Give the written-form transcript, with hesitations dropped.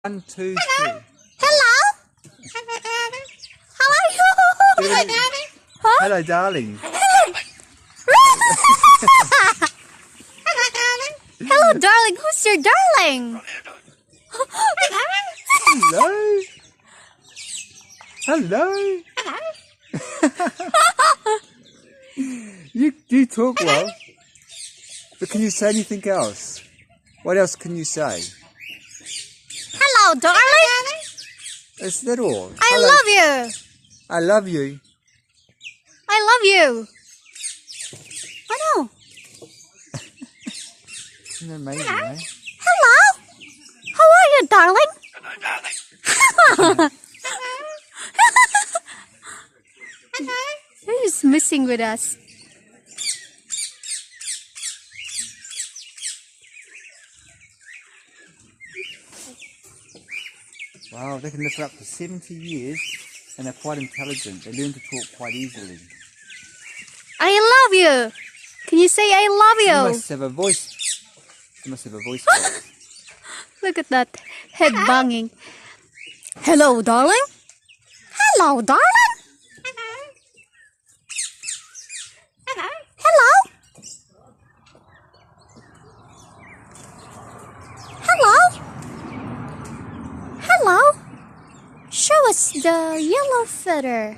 1, 2, 3. Hello? How are you? Huh? Hello, darling. Hello, darling. Who's your darling? Hello. Hello. You talk well. But can you say anything else? What else can you say? Hello, darling. Is that all? I Hello. love you. I love you. I love you. Oh no. Isn't that amazing, eh? Hello. How are you, darling? He's messing with us. Wow, they can live for up to 70 years and they're quite intelligent. They learn to talk quite easily. I love you. Can you say I love You you? must have a voice. You must have a voice box. Look at that head banging. Hello, darling. Hello, darling. Hello. Hello. Hello. Show us the yellow feather.